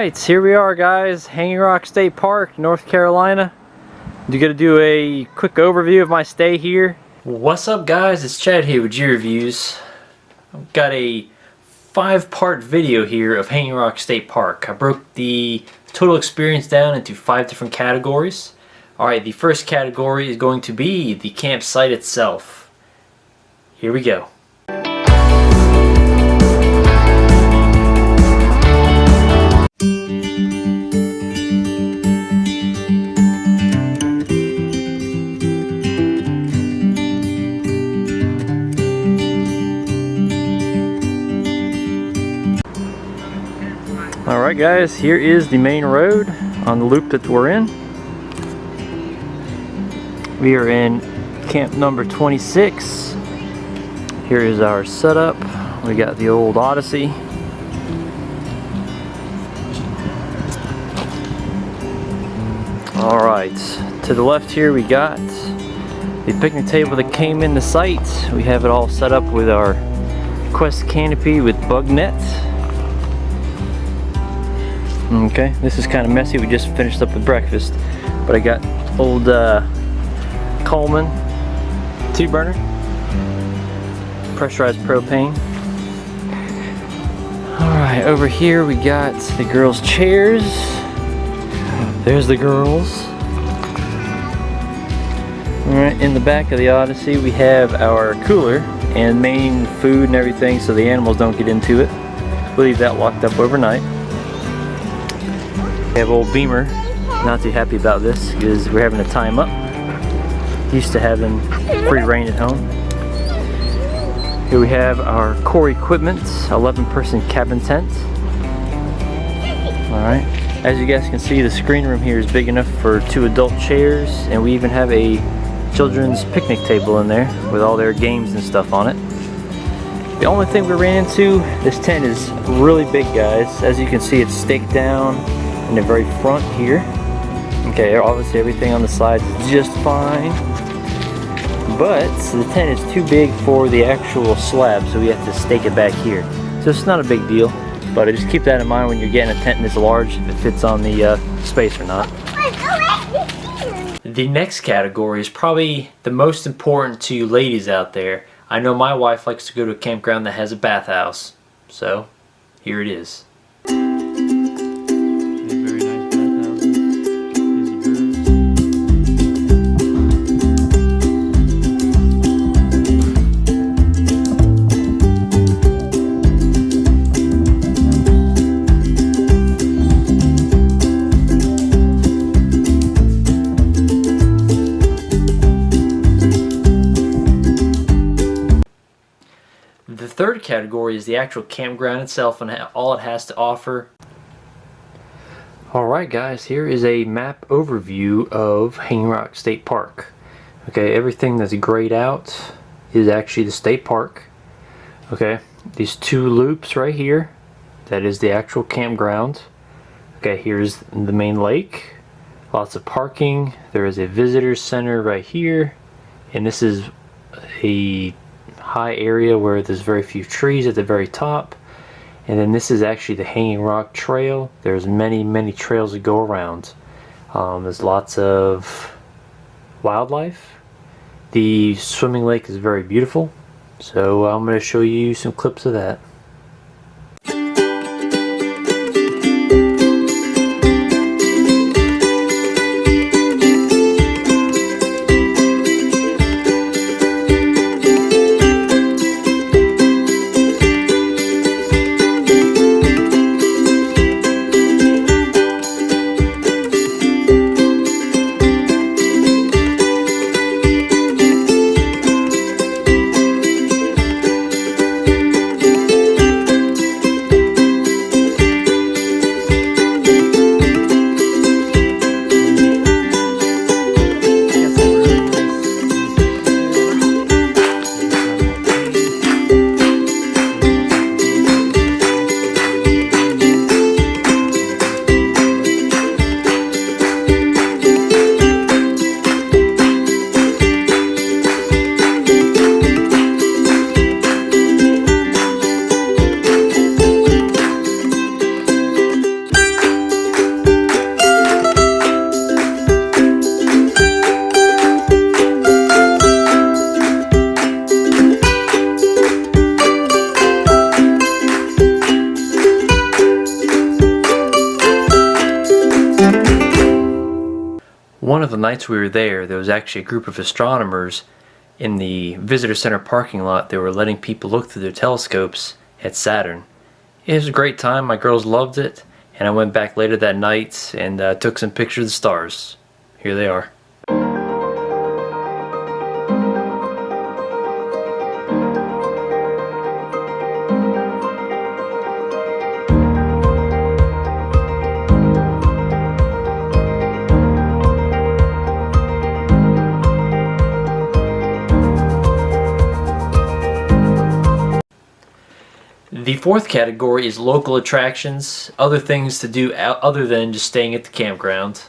Alright, here we are guys, Hanging Rock State Park, North Carolina. I'm gonna do a quick overview of my stay here. What's up guys, it's Chad here with Greviewz. I've got a 5-part video here of Hanging Rock State Park. I broke the total experience down into 5 different categories. Alright, the first category is going to be the campsite itself. Here we go. Alright guys, here is the main road on the loop that we're in. We are in camp number 26. Here is our setup. We got the old Odyssey. Alright, to the left here we got the picnic table that came in the site. We have it all set up with our Quest canopy with bug net. Okay, this is kind of messy. We just finished up with breakfast, but I got old Coleman 2-burner, pressurized propane. Alright, over here we got the girls' chairs. There's the girls. Alright, in the back of the Odyssey we have our cooler and main food and everything so the animals don't get into it. We'll leave that locked up overnight. We have old Beamer, not too happy about this because we're having to tie him up. Used to having free reign at home. Here we have our core equipment, 11-person cabin tent. Alright, as you guys can see, the screen room here is big enough for 2 adult chairs, and we even have a children's picnic table in there with all their games and stuff on it. The only thing we ran into, this tent is really big guys. As you can see, it's staked down in the very front here. Okay, obviously everything on the sides is just fine, but the tent is too big for the actual slab, so we have to stake it back here. So it's not a big deal, but just keep that in mind when you're getting a tent this large, if it fits on the space or not. The next category is probably the most important to you ladies out there. I know my wife likes to go to a campground that has a bathhouse, so here it is. The third category is the actual campground itself and all it has to offer. Alright guys, here is a map overview of Hanging Rock State Park. Okay, everything that's grayed out is actually the state park. Okay, these 2 loops right here, that is the actual campground. Okay, here's the main lake. Lots of parking. There is a visitor center right here, and this is a high area where there's very few trees at the very top, and then this is actually the Hanging Rock Trail. There's many trails that go around. There's lots of wildlife. The swimming lake is very beautiful, so I'm going to show you some clips of that. One of the nights we were there was actually a group of astronomers in the visitor center parking lot. They were letting people look through their telescopes at Saturn. It was a great time. My girls loved it, and I went back later that night and took some pictures of the stars. Here they are. The fourth category is local attractions, other things to do other than just staying at the campground.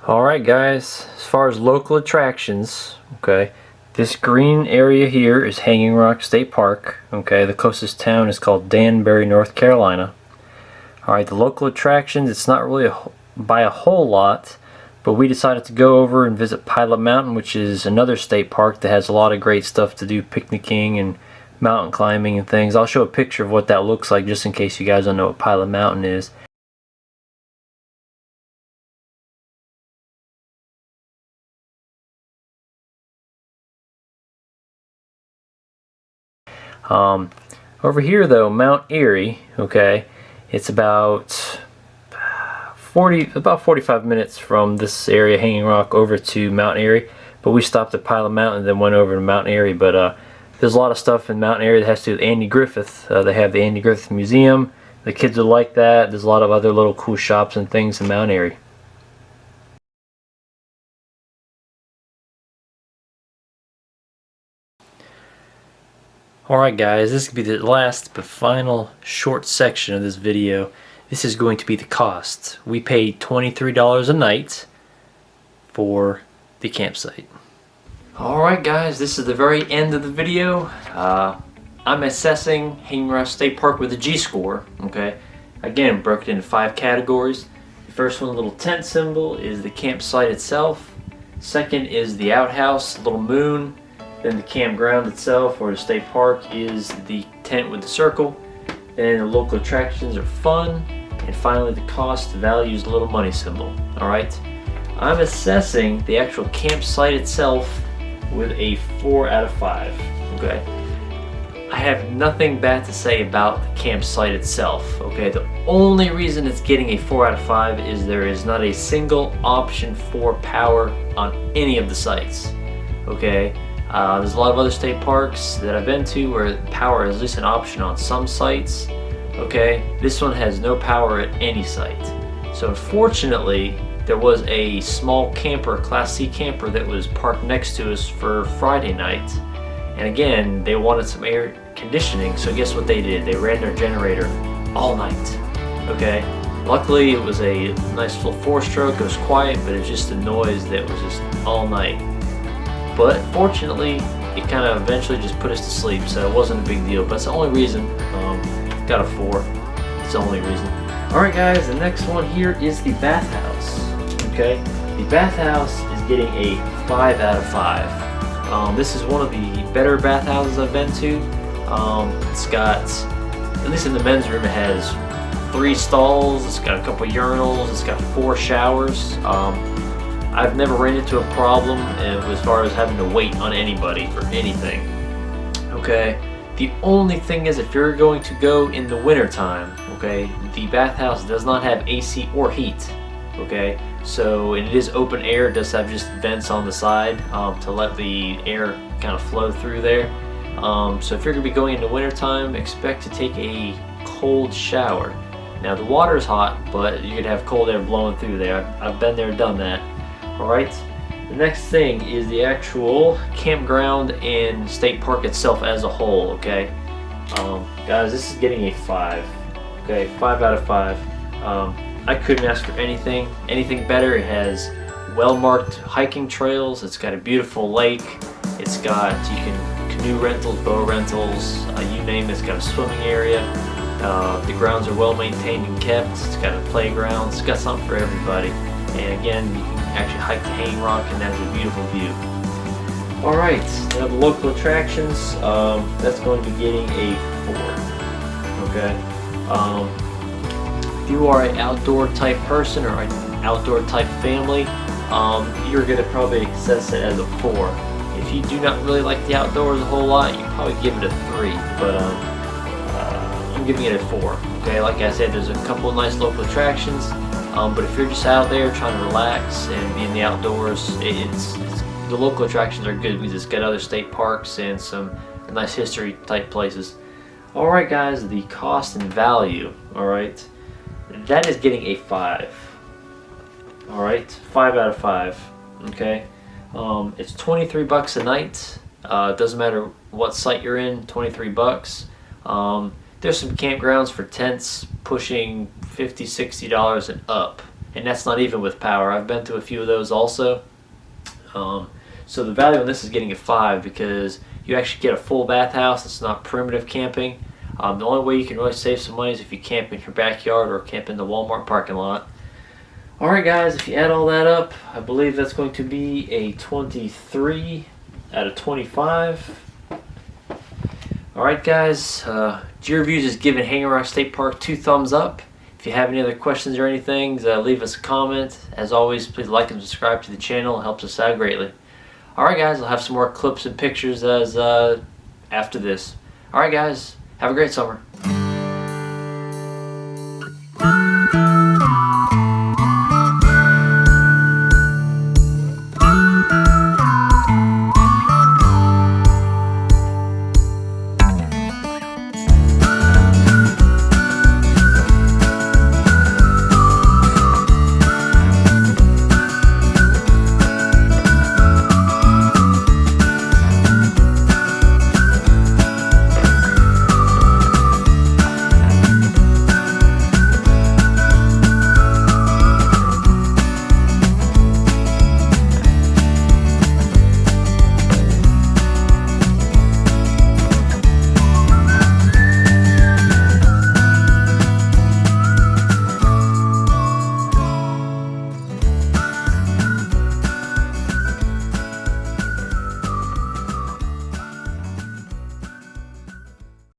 Alright guys, as far as local attractions, okay, this green area here is Hanging Rock State Park. Okay, the closest town is called Danbury, North Carolina. Alright, the local attractions, it's not really by a whole lot, but we decided to go over and visit Pilot Mountain, which is another state park that has a lot of great stuff to do, picnicking and mountain climbing and things. I'll show a picture of what that looks like just in case you guys don't know what Pilot Mountain is. Over here though, Mount Erie, okay, it's about 45 minutes from this area, Hanging Rock, over to Mount Erie, but we stopped at Pilot Mountain and then went over to Mount Erie. But there's a lot of stuff in Mount Erie that has to do with Andy Griffith. They have the Andy Griffith Museum. The kids would like that. There's a lot of other little cool shops and things in Mount Erie. Alright guys, this could be the last but final short section of this video. This is going to be the cost. We paid $23 a night for the campsite. Alright guys, this is the very end of the video. I'm assessing Hanging Rock State Park with a G-score. Okay, again, broke it into 5 categories. The first one, a little tent symbol, is the campsite itself. Second is the outhouse, little moon. Then the campground itself, or the state park, is the tent with the circle. Then the local attractions are fun. And finally the cost, the value, is the little money symbol. Alright, I'm assessing the actual campsite itself with a 4 out of 5. Okay, I have nothing bad to say about the campsite itself. Okay, the only reason it's getting a 4 out of 5 is there is not a single option for power on any of the sites. Okay, there's a lot of other state parks that I've been to where power is at least an option on some sites. Okay, this one has no power at any site. So unfortunately, there was a small camper, Class C camper, that was parked next to us for Friday night. And again, they wanted some air conditioning, so guess what they did? They ran their generator all night. Okay, luckily it was a nice little 4-stroke, it was quiet, but it was just a noise that was just all night. But fortunately, it kind of eventually just put us to sleep, so it wasn't a big deal. But that's the only reason. Got a 4. It's the only reason. Alright guys, the next one here is the Bathhouse. Okay, the Bathhouse is getting a 5 out of 5. This is one of the better bathhouses I've been to. It's got, at least in the men's room, it has 3 stalls, it's got a couple urinals, it's got 4 showers. I've never ran into a problem as far as having to wait on anybody for anything. Okay, the only thing is if you're going to go in the winter time, okay, the bathhouse does not have AC or heat. Okay, so it is open air, it does have just vents on the side to let the air kind of flow through there. So if you're going to be going in the winter time, expect to take a cold shower. Now the water is hot, but you could have cold air blowing through there. I've been there, done that. Alright, the next thing is the actual campground and state park itself as a whole. Okay, guys, this is getting a 5. Okay, 5 out of 5. I couldn't ask for anything better. It has well-marked hiking trails. It's got a beautiful lake. It's got, you can canoe rentals, boat rentals, you name it. It's got a swimming area. The grounds are well maintained and kept. It's got a playground. It's got something for everybody. And again, you can actually hike the Hanging Rock, and that's a beautiful view. Alright, now the local attractions, that's going to be getting a 4. Okay. you are an outdoor type person or an outdoor type family, you're going to probably assess it as a 4. If you do not really like the outdoors a whole lot, you probably give it a 3, but I'm giving it a 4. Okay, like I said, there's a couple of nice local attractions, but if you're just out there trying to relax and be in the outdoors, the local attractions are good because it's got other state parks and some nice history type places. Alright guys, the cost and value, alright, that is getting a 5. Alright, 5 out of 5. Okay, it's 23 bucks a night. Doesn't matter what site you're in, 23 bucks. There's some campgrounds for tents pushing $50, $60 and up, and that's not even with power. I've been to a few of those also. So the value on this is getting a 5 because you actually get a full bathhouse. It's not primitive camping. The only way you can really save some money is if you camp in your backyard or camp in the Walmart parking lot. Alright guys, if you add all that up, I believe that's going to be a 23 out of 25. Alright guys, Greviewz is giving Hanging Rock State Park 2 thumbs up. If you have any other questions or anything, leave us a comment. As always, please like and subscribe to the channel. It helps us out greatly. Alright guys, I'll have some more clips and pictures after this. Alright guys, have a great summer.